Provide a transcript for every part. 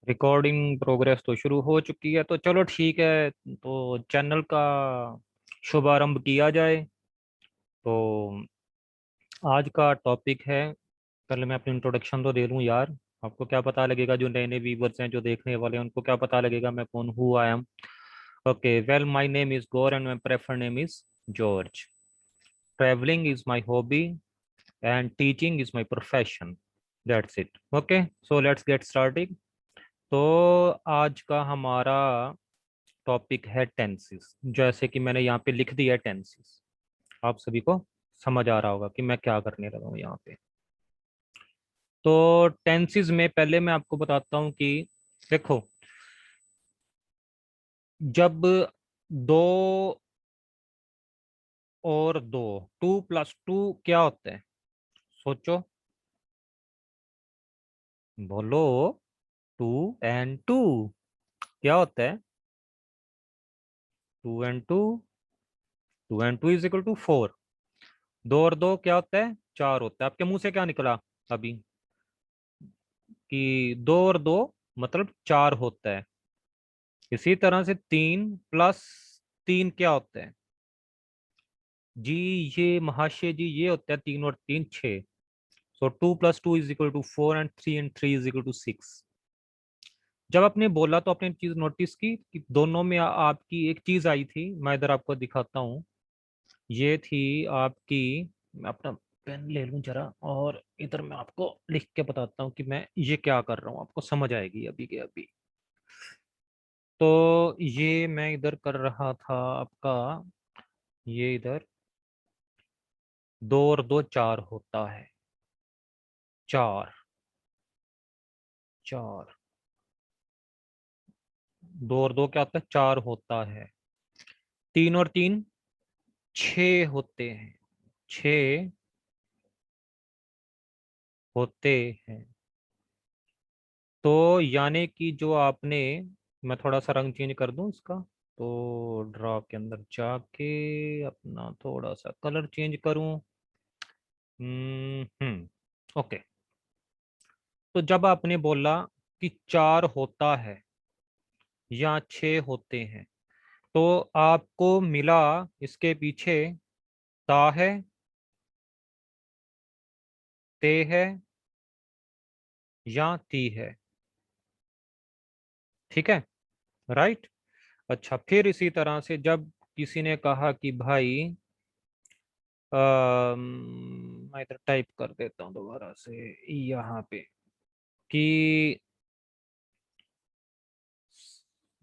Recording progress तो शुरू हो चुकी है, तो चलो ठीक है। तो चैनल का शुभारंभ किया जाए। तो आज का टॉपिक है, पहले मैं अपनी इंट्रोडक्शन तो दे लूँ यार। आपको क्या पता लगेगा, जो नए नए व्यूवर्स हैं जो देखने वाले हैं उनको क्या पता लगेगा मैं कौन, who I am. Okay, well my name is Gaur and my prefer name is George. Travelling is my hobby and teaching is my profession. That's it. Okay, so let's get starting. तो आज का हमारा topic है tenses. जैसे कि मैंने यहाँ पे लिख दिया है टेंसेस, आप सभी को समझ आ रहा होगा कि मैं क्या करने लगा हूँ यहाँ पे। तो टेंसेस में पहले मैं आपको बताता हूँ कि देखो, जब दो और दो, 2+2 क्या होता है? सोचो, बोलो। 2 and 2 क्या होता है? 2 and 2, 2 and 2 = 4। दो और दो क्या होता है? 4 होता है। आपके मुंह से क्या निकला अभी? कि दो और दो मतलब 4 होता है। इसी तरह से 3+3 क्या होता है जी? ये महाशय जी, ये होता है 3 और 3 6। सो 2+2 = 4 एंड 3 and 3 = 6। जब आपने बोला तो आपने चीज नोटिस की कि दोनों में आपकी एक चीज आई थी। मैं इधर आपको दिखाता हूँ। ये थी आपकी, मैं अपना पेन ले लूं जरा और इधर मैं आपको लिख के बताता हूँ कि मैं ये क्या कर रहा हूँ, आपको समझ आएगी अभी के अभी। तो ये मैं इधर कर रहा था आपका, ये इधर 2 और 2 4 होता है। 4, 4, 2 और 2 क्या होता है? 4 होता है। 3 और 3 6 होते हैं। 6 होते हैं। तो यानी कि जो आपने, मैं थोड़ा सा रंग चेंज कर दूं इसका। तो ड्रॉ के अंदर जाके अपना थोड़ा सा कलर चेंज करूं। ओके। तो जब आपने बोला कि 4 होता है या 6 होते हैं, तो आपको मिला इसके पीछे ता है, ते है या ती है। ठीक है, राइट। अच्छा, फिर इसी तरह से जब किसी ने कहा कि भाई, मैं इधर टाइप कर देता हूँ दोबारा से यहाँ पे, कि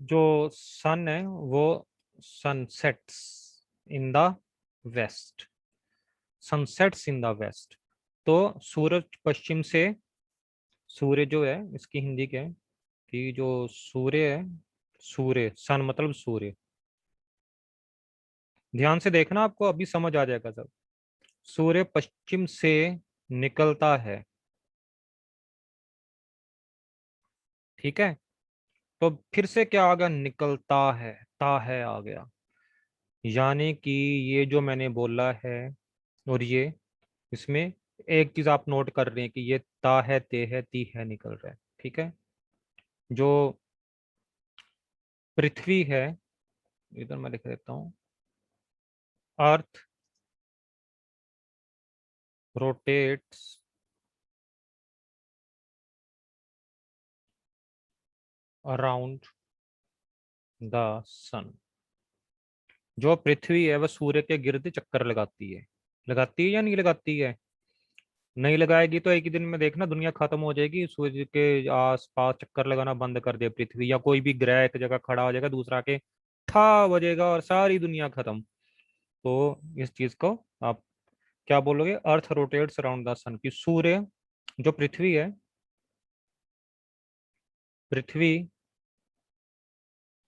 जो सन है वो sunsets in the west. Sunsets in the west. तो सूरज पश्चिम से, सूर्य जो है इसकी हिंदी क्या है कि जो सूर्य है, सूर्य सन मतलब सूर्य। ध्यान से देखना, आपको अभी समझ आ जाएगा सब। सूर्य पश्चिम से निकलता है। ठीक है, तो फिर से क्या आ गया? निकलता है, ता है आ गया। यानी कि ये जो मैंने बोला है, और ये, इसमें एक चीज आप नोट कर रहे हैं कि ये ता है, ते है, ती है निकल रहा है। ठीक है। जो पृथ्वी है, इधर मैं लिख देता हूँ, अर्थ रोटेट्स अराउंड द सन। जो पृथ्वी है वह सूर्य के गिर्द चक्कर लगाती है। लगाती है या नहीं लगाती है? नहीं लगाएगी तो एक ही दिन में देखना दुनिया खत्म हो जाएगी। सूर्य के आसपास चक्कर लगाना बंद कर दे पृथ्वी, या कोई भी ग्रह एक जगह खड़ा हो जाएगा, दूसरा के ठा बजेगा और सारी दुनिया खत्म। तो इस चीज को आप क्या बोलोगे? अर्थ रोटेट्स अराउंड द सन, की सूर्य, जो पृथ्वी है, पृथ्वी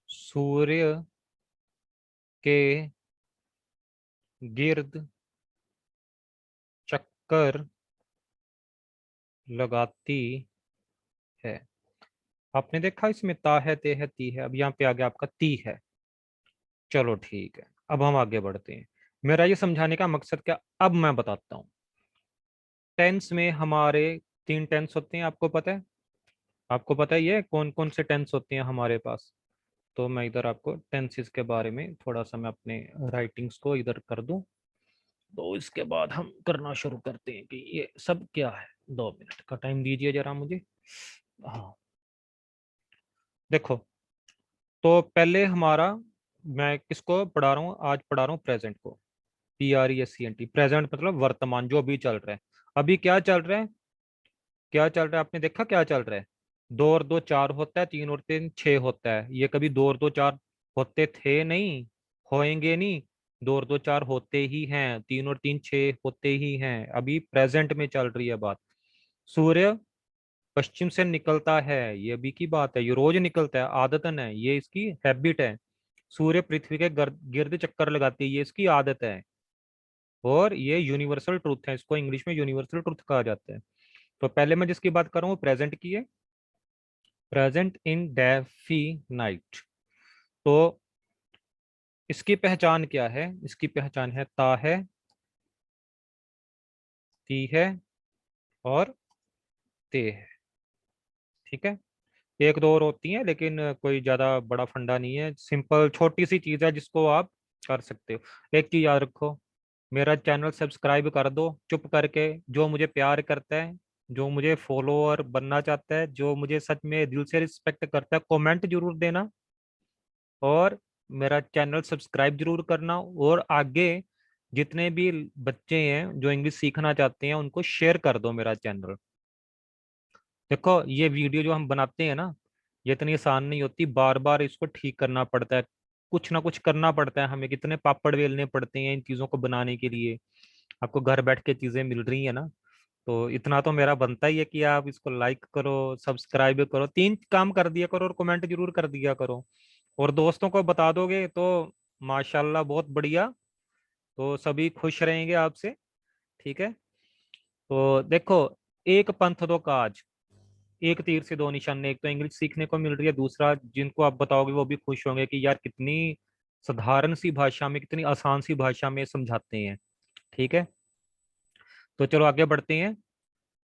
सूर्य के गिर्द चक्कर लगाती है। आपने देखा इसमें ता है, ते है, ती है। अब यहाँ पे आ गया आपका ती है। चलो ठीक है, अब हम आगे बढ़ते हैं। मेरा ये समझाने का मकसद क्या, अब मैं बताता हूँ। टेंस में हमारे 3 टेंस होते हैं, आपको पता है। आपको पता ही है कौन कौन से टेंस होते हैं हमारे पास। तो मैं इधर आपको टेंसेस के बारे में थोड़ा सा मैं अपने राइटिंग्स को इधर कर दूं, तो इसके बाद हम करना शुरू करते हैं कि ये सब क्या है। 2 मिनट का टाइम दीजिए जरा मुझे। हाँ, देखो, तो पहले हमारा, मैं किसको पढ़ा रहा हूँ आज? पढ़ा रहा हूँ प्रेजेंट को। PRESENT, प्रेजेंट मतलब वर्तमान, जो अभी चल रहा है। अभी क्या चल रहा है? क्या चल रहा है? आपने देखा क्या चल रहा है? 2 और 2 4 होता है, 3 और 3 6 होता है। ये कभी 2 और 2 4 होते थे नहीं, होएंगे नहीं। 2 और 2 4 होते ही हैं, 3 और 3 6 होते ही हैं। अभी प्रेजेंट में चल रही है बात। सूर्य पश्चिम से निकलता है, ये अभी की बात है। ये रोज निकलता है, आदतन है, ये इसकी हैबिट है। सूर्य पृथ्वी के गिर्द चक्कर लगाती है, ये इसकी आदत है। और ये यूनिवर्सल ट्रूथ है, इसको इंग्लिश में यूनिवर्सल ट्रूथ कहा जाता है। तो पहले मैं जिसकी बात कर रहा हूँ प्रेजेंट की है। Present indefinite. तो इसकी पहचान क्या है? इसकी पहचान है ता है, ती है और ते है। ठीक है, एक दो और होती हैं, लेकिन कोई ज्यादा बड़ा फंडा नहीं है। सिंपल छोटी सी चीज है जिसको आप कर सकते हो। एक चीज याद रखो, मेरा चैनल सब्सक्राइब कर दो चुप करके। जो मुझे प्यार करता है, जो मुझे फॉलोअर बनना चाहता है, जो मुझे सच में दिल से रिस्पेक्ट करता है, कमेंट जरूर देना। और मेरा चैनल सब्सक्राइब जरूर करना। और आगे जितने भी बच्चे हैं जो इंग्लिश सीखना चाहते हैं, उनको शेयर कर दो मेरा चैनल। देखो, ये वीडियो जो हम बनाते हैं ना, ये इतनी आसान नहीं होती। बार बार इसको ठीक करना पड़ता है, कुछ ना कुछ करना पड़ता है हमें। कितने पापड़ बेलने पड़ते हैं इन चीजों को बनाने के लिए। आपको घर बैठ के चीजें मिल रही है ना, तो इतना तो मेरा बनता ही है कि आप इसको लाइक करो, सब्सक्राइब करो, 3 काम कर दिया करो और कमेंट जरूर कर दिया करो। और दोस्तों को बता दोगे तो माशाल्लाह, बहुत बढ़िया। तो सभी खुश रहेंगे आपसे। ठीक है, तो देखो, एक पंथ दो काज, एक तीर से 2 निशाने। एक तो इंग्लिश सीखने को मिल रही है, दूसरा जिनको आप बताओगे वो भी खुश होंगे कि यार कितनी साधारण सी भाषा में, कितनी आसान सी भाषा में समझाते हैं। ठीक है, तो चलो आगे बढ़ते हैं।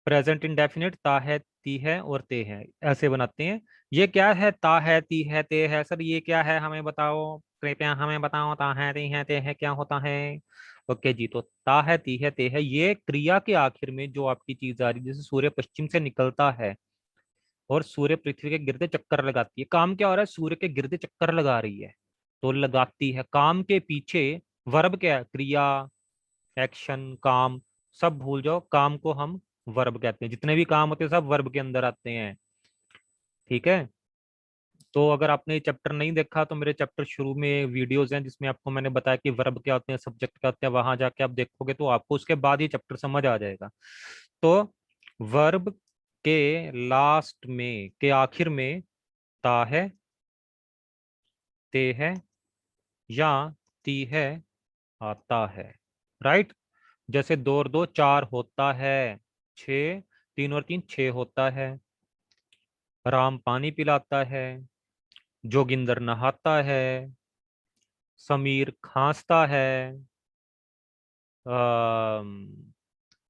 प्रेजेंट इंडेफिनिट ता है, ती है और ते है, ऐसे बनाते हैं। ये क्या है? ता है, ती है, ते है। सर ये क्या है, हमें बताओ, कृपया हमें बताओ। ता है, ती है, ते है क्या होता है? ओके जी, तो ता है, ती है, ते है, ये क्रिया के आखिर में जो आपकी चीज आ रही है, जैसे सूर्य पश्चिम से निकलता है और सूर्य पृथ्वी के गिरते चक्कर लगाती है। काम क्या हो रहा है? सूर्य के गिरते चक्कर लगा रही है, तो लगाती है। काम के पीछे वर्ब क्या है? क्रिया, एक्शन, काम। सब भूल जाओ, काम को हम वर्ब कहते हैं। जितने भी काम होते हैं सब वर्ब के अंदर आते हैं। ठीक है, तो अगर आपने ये चैप्टर नहीं देखा तो मेरे चैप्टर शुरू में वीडियोस हैं जिसमें आपको मैंने बताया कि वर्ब क्या होते हैं, सब्जेक्ट क्या होते हैं। वहां जाके आप देखोगे तो आपको उसके बाद ही चैप्टर समझ आ जाएगा। तो वर्ब के लास्ट में, के आखिर में ता है, ते है या ती है आता है। राइट? जैसे 2 और 2 4 होता है, 6, 3 और 3 6 होता है। राम पानी पिलाता है, जोगिंदर नहाता है, समीर खांसता है,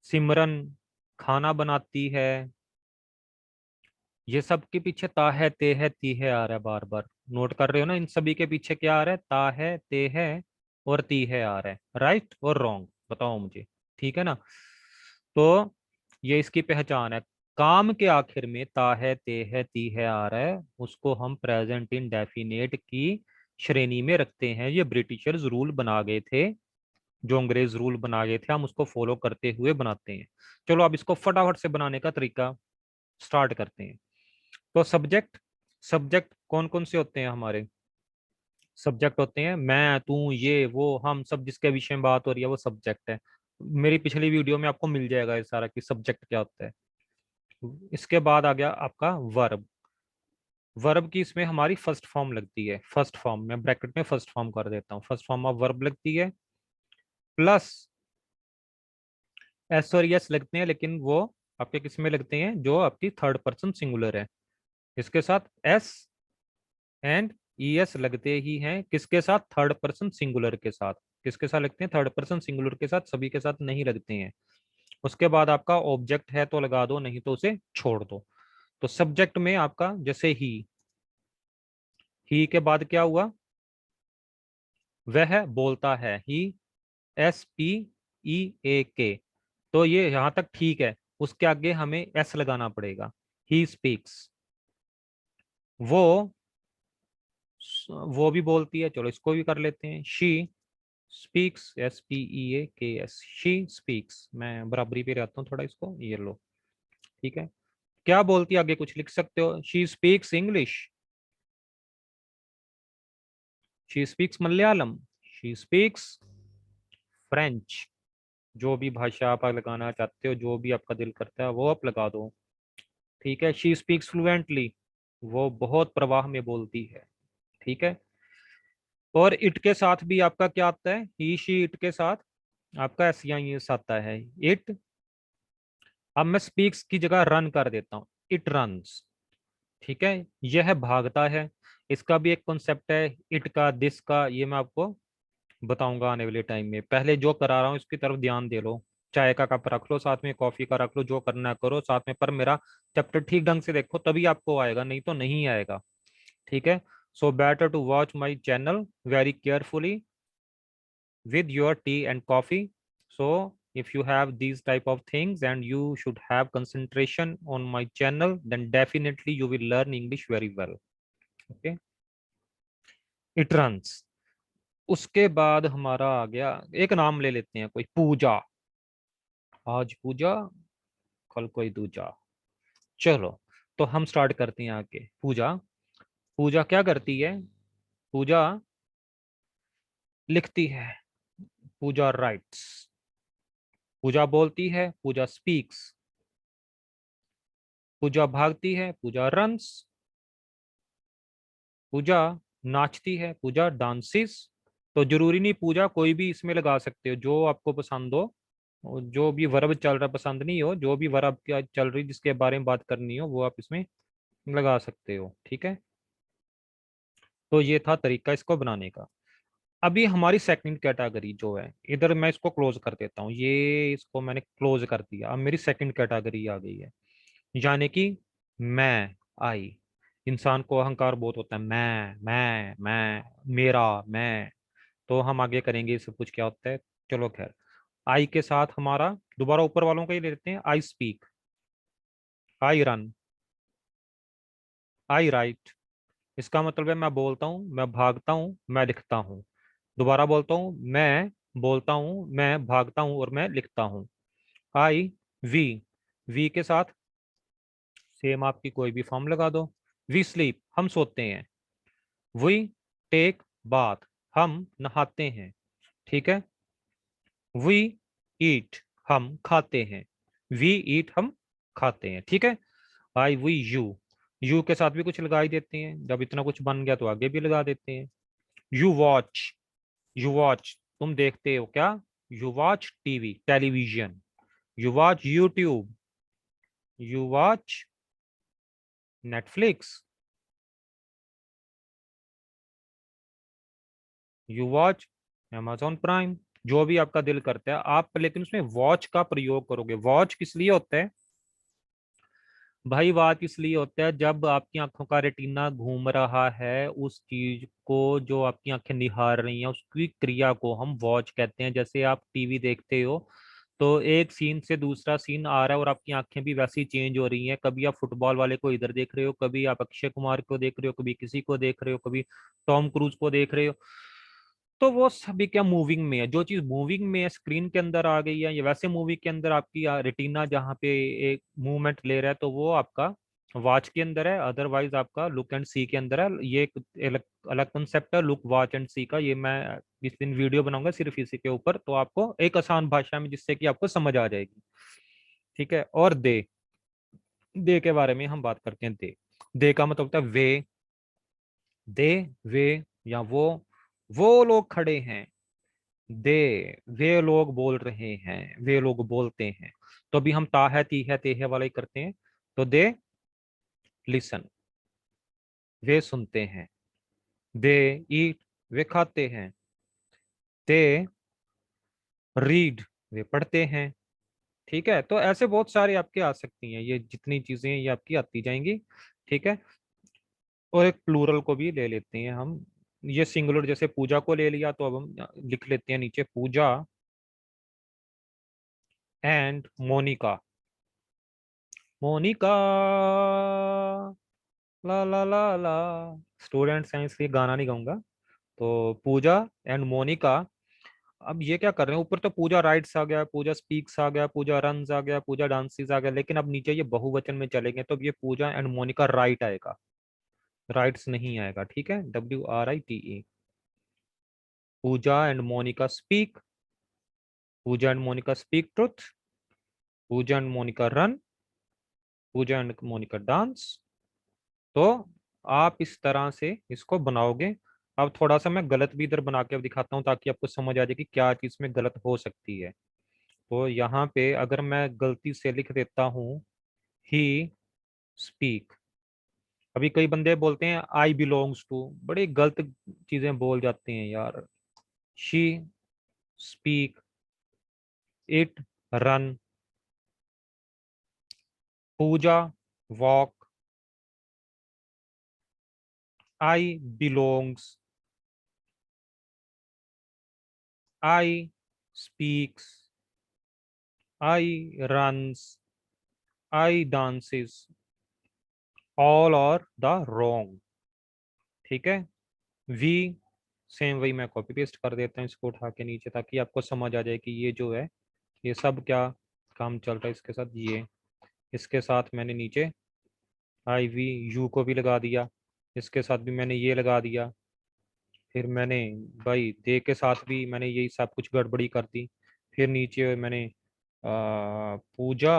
सिमरन खाना बनाती है। ये सब के पीछे ता है, ते है, ती है आ रहा है बार बार। नोट कर रहे हो ना? इन सभी के पीछे क्या आ रहा है? ता है, ते है और ती है आ रहा है। राइट और रॉन्ग बताओ मुझे। ठीक है ना? तो ये इसकी पहचान है। काम के आखिर में ता है, ते है, ती है आ रहा है, उसको हम प्रेजेंट इंडेफिनेट की श्रेणी में रखते हैं। ये ब्रिटिशर्स रूल बना गए थे, जो अंग्रेज रूल बना गए थे, हम उसको फॉलो करते हुए बनाते हैं। चलो अब इसको फटाफट से बनाने का तरीका स्टार्ट करते हैं। तो सब्जेक्ट, सब्जेक्ट कौन कौन से होते हैं हमारे? सब्जेक्ट होते हैं मैं, तू, ये, वो, हम सब, जिसके विषय में बात हो रही है वो सब्जेक्ट है। मेरी पिछली वीडियो में आपको मिल जाएगा ये सारा कि सब्जेक्ट क्या होता है। इसके बाद आ गया आपका वर्ब। वर्ब की इसमें हमारी फर्स्ट फॉर्म लगती है। फर्स्ट फॉर्म मैं ब्रैकेट में फर्स्ट फॉर्म कर देता हूँ, फर्स्ट फॉर्म ऑफ वर्ब लगती है। प्लस एस और यस लगते हैं, लेकिन वो आपके किस में लगते हैं? जो आपकी थर्ड पर्सन सिंगुलर है, इसके साथ एस एंड ईएस लगते ही हैं। किसके साथ? थर्ड पर्सन सिंगुलर के साथ। किसके साथ लगते हैं? थर्ड पर्सन सिंगुलर के साथ, सभी के साथ नहीं लगते हैं। उसके बाद आपका ऑब्जेक्ट है तो लगा दो, नहीं तो उसे छोड़ दो। तो सब्जेक्ट में आपका जैसे ही के बाद क्या हुआ, वह बोलता है, ही, SPEAK। तो ये यहां तक ठीक है, उसके आगे हमें एस लगाना पड़ेगा। ही स्पीक्स, वो वो भी बोलती है, चलो इसको भी कर लेते हैं। She speaks, SPEAKS, she speaks. मैं बराबरी पे रहता हूँ थोड़ा, इसको ये लो, ठीक है। क्या बोलती है आगे, कुछ लिख सकते हो। She speaks English, she speaks Malayalam, she speaks French. जो भी भाषा आप लगाना चाहते हो, जो भी आपका दिल करता है वो आप लगा दो, ठीक है। शी स्पीक्स फ्लुएंटली, वो बहुत प्रवाह में बोलती है, ठीक है। और इट के साथ भी आपका क्या आता है, ही शी इट के साथ आपका एस या ये आता है, इट। अब मैं स्पीक्स की जगह रन कर देता हूँ, इट रन्स, ठीक है। यह भागता है, इसका भी एक कॉन्सेप्ट है इट का, दिस का, ये मैं आपको बताऊंगा आने वाले टाइम में। पहले जो करा रहा हूँ इसकी तरफ ध्यान दे लो। चाय का कप रख लो साथ में, कॉफी का रख लो, जो करना है करो साथ में, पर मेरा चैप्टर ठीक ढंग से देखो तभी आपको आएगा, नहीं तो नहीं आएगा, ठीक है। So better to watch my channel very carefully with your tea and coffee. So if you have these type of things and you should have concentration on my channel, then definitely you will learn English very well. Okay, it runs। उसके बाद हमारा आ गया, एक नाम ले लेते हैं, कोई पूजा। आज पूजा, कल कोई दूजा। चलो, तो हम स्टार्ट करते हैं आगे। पूजा, पूजा क्या करती है, पूजा लिखती है, पूजा राइट्स। पूजा बोलती है, पूजा स्पीक्स। पूजा भागती है, पूजा रन्स। पूजा नाचती है, पूजा डांसिस। तो जरूरी नहीं, पूजा कोई भी इसमें लगा सकते हो जो आपको पसंद हो, और जो भी वर्ब चल रहा पसंद नहीं हो, जो भी वर्ब क्या चल रही जिसके बारे में बात करनी हो वो आप इसमें लगा सकते हो, ठीक है। तो ये था तरीका इसको बनाने का। अभी हमारी सेकंड कैटेगरी जो है, इधर मैं इसको क्लोज कर देता हूँ, ये इसको मैंने क्लोज कर दिया। अब मेरी सेकंड कैटेगरी आ गई है, यानी कि मैं, आई। इंसान को अहंकार बहुत होता है, मैं, मेरा, मैं। तो हम आगे करेंगे सब कुछ क्या होता है। चलो खैर, आई के साथ हमारा दोबारा ऊपर वालों का ही ले लेते हैं। I speak, I run, I right. इसका मतलब है मैं बोलता हूँ, मैं भागता हूँ, मैं लिखता हूँ। दोबारा बोलता हूँ, मैं बोलता हूँ, मैं भागता हूँ और मैं लिखता हूँ। आई वी, वी के साथ सेम आपकी कोई भी फॉर्म लगा दो। वी स्लीप, हम सोते हैं। वी टेक बाथ, हम नहाते हैं, ठीक है। वी ईट, हम खाते हैं। वी ईट, हम खाते हैं, ठीक है। आई वी यू, यू के साथ भी कुछ लगा ही देते हैं, जब इतना कुछ बन गया तो आगे भी लगा देते हैं। यू वॉच, यू वॉच, तुम देखते हो क्या। You watch TV, television. You watch YouTube, you watch Netflix. You watch amazon prime. जो भी आपका दिल करता है आप, लेकिन उसमें वॉच का प्रयोग करोगे। वॉच किस लिए होता है भाई, बात इसलिए होता है जब आपकी आंखों का रेटिना घूम रहा है, उस चीज को जो आपकी आंखें निहार रही हैं उसकी क्रिया को हम वॉच कहते हैं। जैसे आप टीवी देखते हो तो एक सीन से दूसरा सीन आ रहा है और आपकी आंखें भी वैसी चेंज हो रही हैं। कभी आप फुटबॉल वाले को इधर देख रहे हो, कभी आप अक्षय कुमार को देख रहे हो, कभी किसी को देख रहे हो, कभी टॉम क्रूज को देख रहे हो। तो वो सभी क्या मूविंग में है, जो चीज मूविंग में है स्क्रीन के अंदर आ गई है, या वैसे मूवी के अंदर आपकी रेटिना जहाँ पे एक मूवमेंट ले रहा है तो वो आपका वॉच के अंदर है। अदरवाइज आपका लुक एंड सी के अंदर है। ये एक अलग अलग कंसेप्ट है लुक वॉच एंड सी का। ये मैं इस दिन वीडियो बनाऊंगा सिर्फ इसी के ऊपर, तो आपको एक आसान भाषा में जिससे कि आपको समझ आ जाएगी, ठीक है। और दे, दे के बारे में हम बात करते हैं। दे का मतलब होता है वे, दे, वे, या वो लोग खड़े हैं। दे, वे लोग बोल रहे हैं, वे लोग बोलते हैं। तो अभी हम ता है ती है ते है वाला ही करते हैं। तो दे लिसन, वे सुनते हैं। दे ईट, वे खाते हैं। दे रीड, वे पढ़ते हैं। ठीक है, तो ऐसे बहुत सारे आपके आ सकती हैं, ये जितनी चीजें हैं ये आपकी आती जाएंगी। ठीक है, और एक प्लूरल को भी ले लेते हैं हम। ये सिंगुलर जैसे पूजा को ले लिया, तो अब हम लिख लेते हैं नीचे पूजा एंड मोनिका। मोनिका, ला ला ला ला। स्टूडेंट्स हैं इसलिए गाना नहीं गाऊंगा। तो पूजा एंड मोनिका। अब ये क्या कर रहे हैं, ऊपर तो पूजा राइट्स आ गया, पूजा स्पीक्स आ गया, पूजा रन्स आ गया, पूजा डांसेस आ गया, लेकिन अब नीचे ये बहुवचन में चलेंगे तो अब ये पूजा एंड मोनिका राइट आएगा, राइट्स नहीं आएगा। ठीक है, WRITE। Pooja and Monika speak, Pooja and Monika speak truth, Pooja and Monika run, Pooja and Monika dance. तो आप इस तरह से इसको बनाओगे। अब थोड़ा सा मैं गलत भी इधर बना के अब दिखाता हूँ ताकि आपको समझ आ जाए कि क्या चीज में गलत हो सकती है। तो यहाँ पे अगर मैं गलती से लिख देता हूँ ही स्पीक। अभी कई बंदे बोलते हैं आई बिलोंग्स टू, बड़ी गलत चीजें बोल जाते हैं यार। She speak, it run, Pooja walk, I belongs, I speaks, I runs, I dances, all are the wrong. ठीक है, वी सेम वही मैं कॉपी पेस्ट कर देता हूँ इसको उठा के नीचे, ताकि आपको समझ आ जाए कि ये जो है ये सब क्या काम चल रहा है इसके साथ। ये इसके साथ मैंने नीचे IV U को भी लगा दिया, इसके साथ भी मैंने ये लगा दिया। फिर मैंने भाई दे के साथ भी मैंने यही सब कुछ गड़बड़ी कर दी। फिर नीचे मैंने पूजा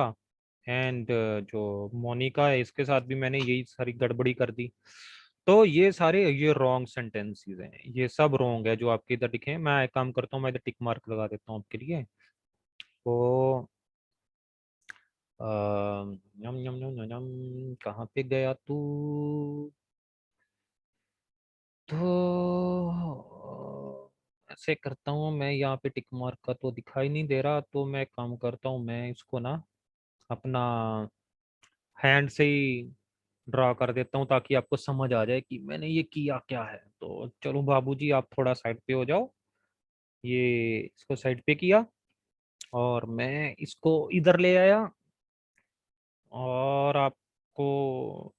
एंड जो मोनिका है इसके साथ भी मैंने यही सारी गड़बड़ी कर दी। तो ये सारे ये रॉन्ग सेंटेंसेस हैं, ये सब रॉन्ग है जो आपके इधर लिखे हैं। मैं एक काम करता हूँ, मैं इधर टिक मार्क लगा देता हूँ आपके लिए। तो यम यम यम यम यम, कहाँ पे गया तू। तो ऐसे करता हूँ मैं, यहाँ पे टिक मार्क का तो दिखाई नहीं दे रहा, तो मैं काम करता हूँ, मैं इसको ना अपना हैंड से ही ड्रा कर देता हूँ ताकि आपको समझ आ जाए कि मैंने ये किया क्या है। तो चलो बाबूजी आप थोड़ा साइड पे हो जाओ। ये इसको साइड पे किया और मैं इसको इधर ले आया। और आपको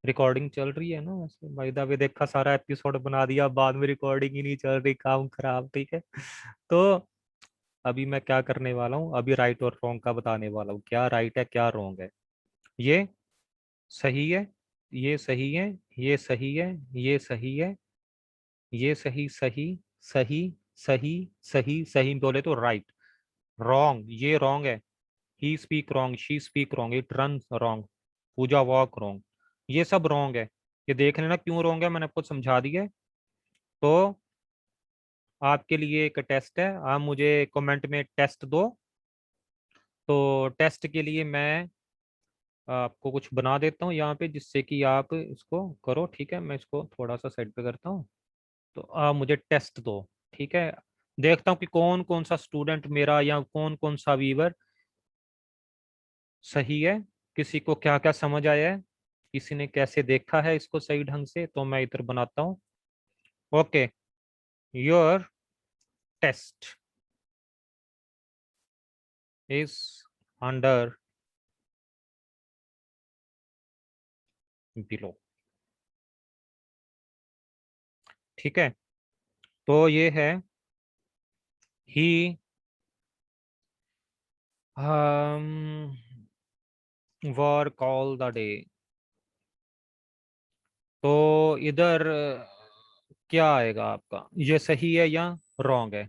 रिकॉर्डिंग चल रही है ना वैसे, बाय द वे देखा सारा एपिसोड बना दिया, बाद में रिकॉर्डिंग ही नहीं चल रही, काम खराब। ठीक है, तो अभी मैं क्या करने वाला हूँ, अभी राइट और रॉन्ग का बताने वाला हूँ, क्या राइट है क्या रॉन्ग है। ये सही है, ये सही है, ये सही है, ये सही है, ये सही सही सही सही सही सही बोले तो राइट। रॉन्ग, ये रॉन्ग है। He speak wrong, she speak wrong, it run wrong, Pooja walk wrong, ये सब रॉन्ग है। ये देख लेना क्यों रॉन्ग है, मैंने आपको समझा दिया है। तो आपके लिए एक टेस्ट है, आप मुझे कमेंट में टेस्ट दो। तो टेस्ट के लिए मैं आपको कुछ बना देता हूँ यहाँ पे जिससे कि आप इसको करो। ठीक है, मैं इसको थोड़ा सा साइड पे करता हूँ। तो आप मुझे टेस्ट दो। ठीक है, देखता हूँ कि कौन कौन सा स्टूडेंट मेरा या कौन कौन सा व्यूअर सही है, किसी को क्या क्या समझ आया है, किसी ने कैसे देखा है इसको सही ढंग से। तो मैं इधर बनाता हूँ। Okay, your test is under below. ठीक है, तो ये है he work all the day. तो इधर क्या आएगा आपका, ये सही है या रॉन्ग है।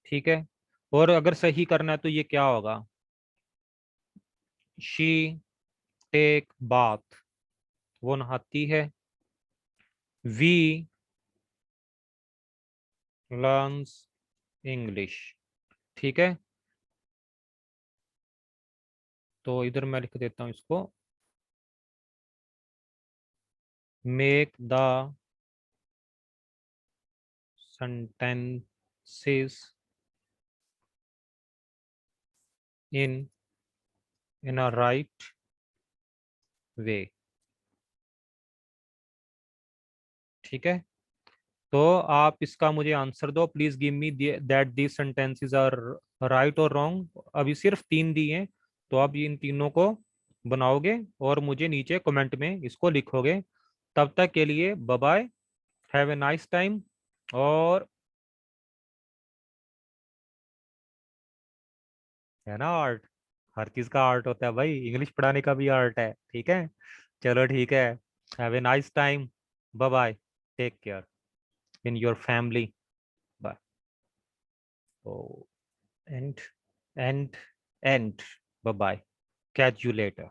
ठीक है, और अगर सही करना है तो ये क्या होगा, शी टेक बाथ, वो नहाती है। We learns English. ठीक है, तो इधर मैं लिख देता हूँ इसको, make the sentences in a right way। ठीक है, तो आप इसका मुझे आंसर दो। Please give me that these sentences are right और रॉन्ग। अभी सिर्फ 3 दिए हैं, तो आप इन तीनों को बनाओगे और मुझे नीचे कमेंट में इसको लिखोगे। तब तक के लिए bye bye, have a nice time. और है ना आर्ट, हर चीज का आर्ट होता है भाई, इंग्लिश पढ़ाने का भी आर्ट है। ठीक है, चलो ठीक है, have a nice time, bye bye, take care in your family, bye. And and and bye bye, catch you later।